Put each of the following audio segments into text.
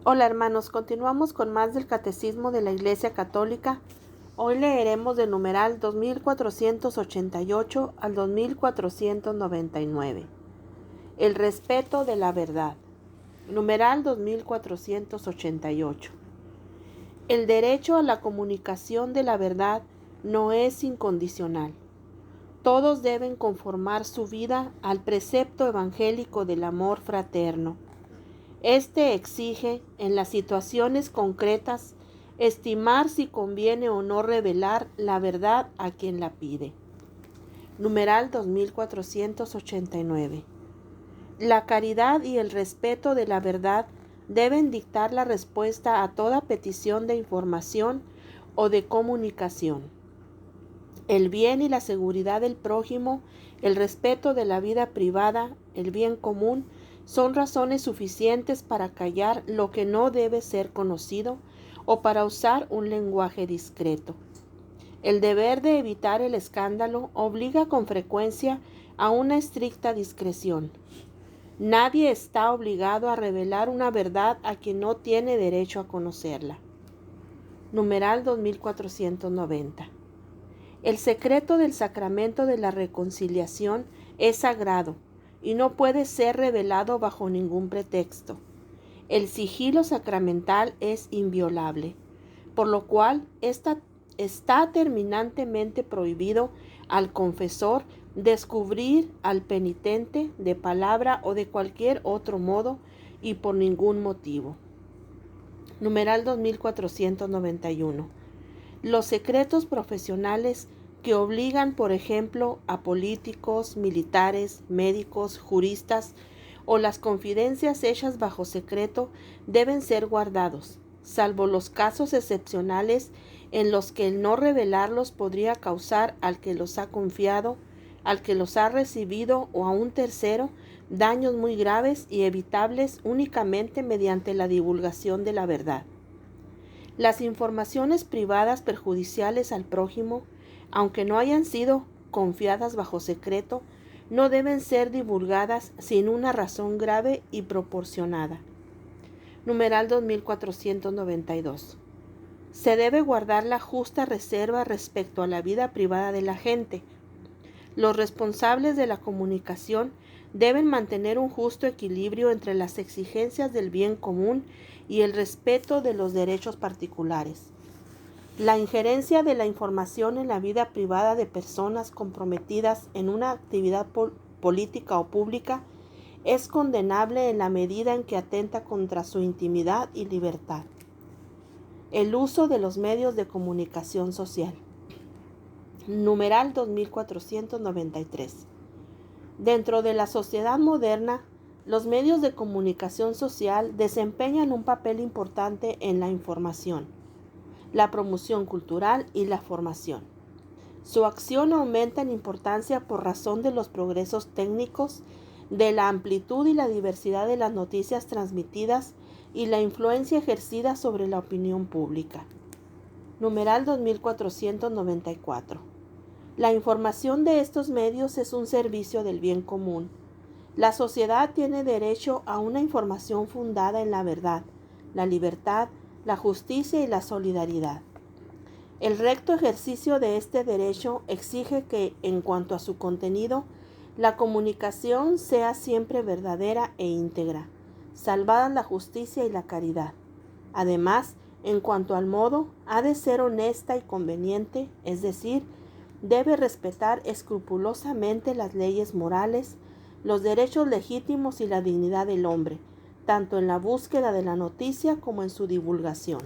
Hola hermanos, continuamos con más del Catecismo de la Iglesia Católica. Hoy leeremos del numeral 2488 al 2499. El respeto de la verdad. Numeral 2488. El derecho a la comunicación de la verdad no es incondicional. Todos deben conformar su vida al precepto evangélico del amor fraterno. Este exige, en las situaciones concretas, estimar si conviene o no revelar la verdad a quien la pide. Numeral 2489. La caridad y el respeto de la verdad deben dictar la respuesta a toda petición de información o de comunicación. El bien y la seguridad del prójimo, el respeto de la vida privada, el bien común, son razones suficientes para callar lo que no debe ser conocido o para usar un lenguaje discreto. El deber de evitar el escándalo obliga con frecuencia a una estricta discreción. Nadie está obligado a revelar una verdad a quien no tiene derecho a conocerla. Numeral 2490. El secreto del sacramento de la reconciliación es sagrado y no puede ser revelado bajo ningún pretexto. El sigilo sacramental es inviolable, por lo cual está terminantemente prohibido al confesor descubrir al penitente de palabra o de cualquier otro modo y por ningún motivo. Numeral 2491. Los secretos profesionales que obligan, por ejemplo, a políticos, militares, médicos, juristas o las confidencias hechas bajo secreto deben ser guardados, salvo los casos excepcionales en los que el no revelarlos podría causar al que los ha confiado, al que los ha recibido o a un tercero daños muy graves y evitables únicamente mediante la divulgación de la verdad. Las informaciones privadas perjudiciales al prójimo, aunque no hayan sido confiadas bajo secreto, no deben ser divulgadas sin una razón grave y proporcionada. Numeral 2492. Se debe guardar la justa reserva respecto a la vida privada de la gente. Los responsables de la comunicación deben mantener un justo equilibrio entre las exigencias del bien común y el respeto de los derechos particulares. La injerencia de la información en la vida privada de personas comprometidas en una actividad política o pública es condenable en la medida en que atenta contra su intimidad y libertad. El uso de los medios de comunicación social. Numeral 2493. Dentro de la sociedad moderna, los medios de comunicación social desempeñan un papel importante en la información, la promoción cultural y la formación. Su acción aumenta en importancia por razón de los progresos técnicos, de la amplitud y la diversidad de las noticias transmitidas y la influencia ejercida sobre la opinión pública. Numeral 2494. La información de estos medios es un servicio del bien común. La sociedad tiene derecho a una información fundada en la verdad, la libertad, la justicia y la solidaridad. El recto ejercicio de este derecho exige que, en cuanto a su contenido, la comunicación sea siempre verdadera e íntegra, salvadas la justicia y la caridad. Además, en cuanto al modo, ha de ser honesta y conveniente, es decir, debe respetar escrupulosamente las leyes morales, los derechos legítimos y la dignidad del hombre, tanto en la búsqueda de la noticia como en su divulgación.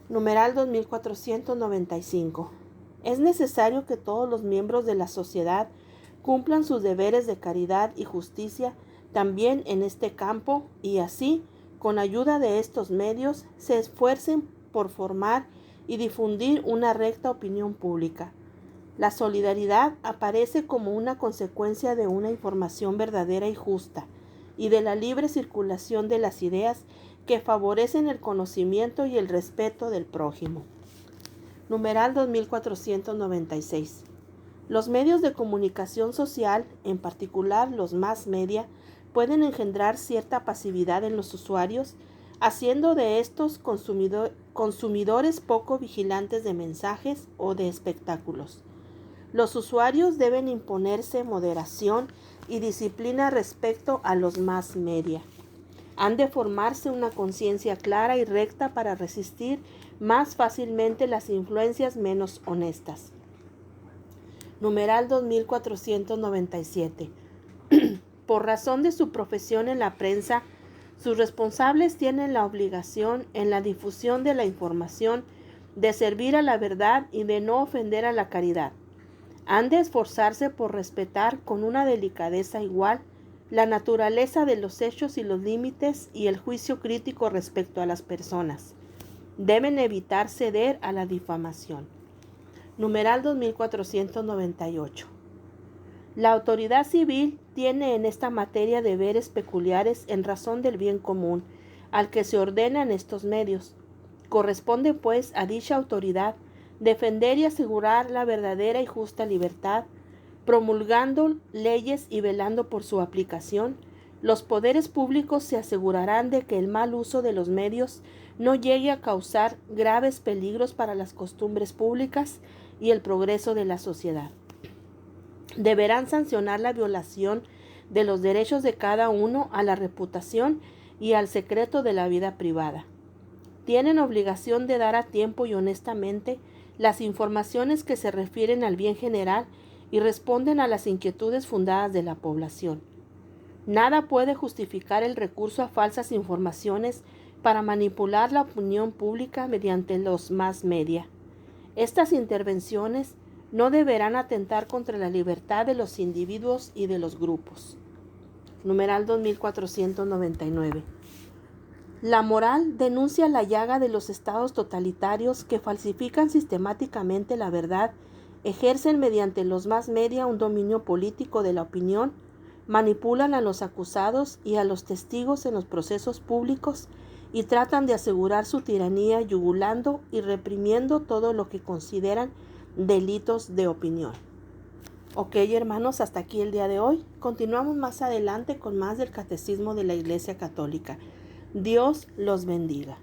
Numeral 2495. Es necesario que todos los miembros de la sociedad cumplan sus deberes de caridad y justicia también en este campo y así, con ayuda de estos medios, se esfuercen por formar y difundir una recta opinión pública. La solidaridad aparece como una consecuencia de una información verdadera y justa y de la libre circulación de las ideas que favorecen el conocimiento y el respeto del prójimo. Numeral 2496. Los medios de comunicación social, en particular los mass media, pueden engendrar cierta pasividad en los usuarios, haciendo de estos consumidores poco vigilantes de mensajes o de espectáculos. Los usuarios deben imponerse moderación y disciplina respecto a los mass media. Han de formarse una conciencia clara y recta para resistir más fácilmente las influencias menos honestas. Numeral 2497. Por razón de su profesión en la prensa, sus responsables tienen la obligación en la difusión de la información de servir a la verdad y de no ofender a la caridad. Han de esforzarse por respetar con una delicadeza igual la naturaleza de los hechos y los límites y el juicio crítico respecto a las personas. Deben evitar ceder a la difamación. Numeral 2498. La autoridad civil tiene en esta materia deberes peculiares en razón del bien común, al que se ordenan estos medios. Corresponde, pues, a dicha autoridad defender y asegurar la verdadera y justa libertad, promulgando leyes y velando por su aplicación. Los poderes públicos se asegurarán de que el mal uso de los medios no llegue a causar graves peligros para las costumbres públicas y el progreso de la sociedad. Deberán sancionar la violación de los derechos de cada uno a la reputación y al secreto de la vida privada. Tienen obligación de dar a tiempo y honestamente las informaciones que se refieren al bien general y responden a las inquietudes fundadas de la población. Nada puede justificar el recurso a falsas informaciones para manipular la opinión pública mediante los mass media. Estas intervenciones no deberán atentar contra la libertad de los individuos y de los grupos. Numeral 2499. La moral denuncia la llaga de los estados totalitarios que falsifican sistemáticamente la verdad, ejercen mediante los mass media un dominio político de la opinión, manipulan a los acusados y a los testigos en los procesos públicos y tratan de asegurar su tiranía yugulando y reprimiendo todo lo que consideran delitos de opinión. Ok, hermanos, hasta aquí el día de hoy. Continuamos más adelante con más del Catecismo de la Iglesia Católica. Dios los bendiga.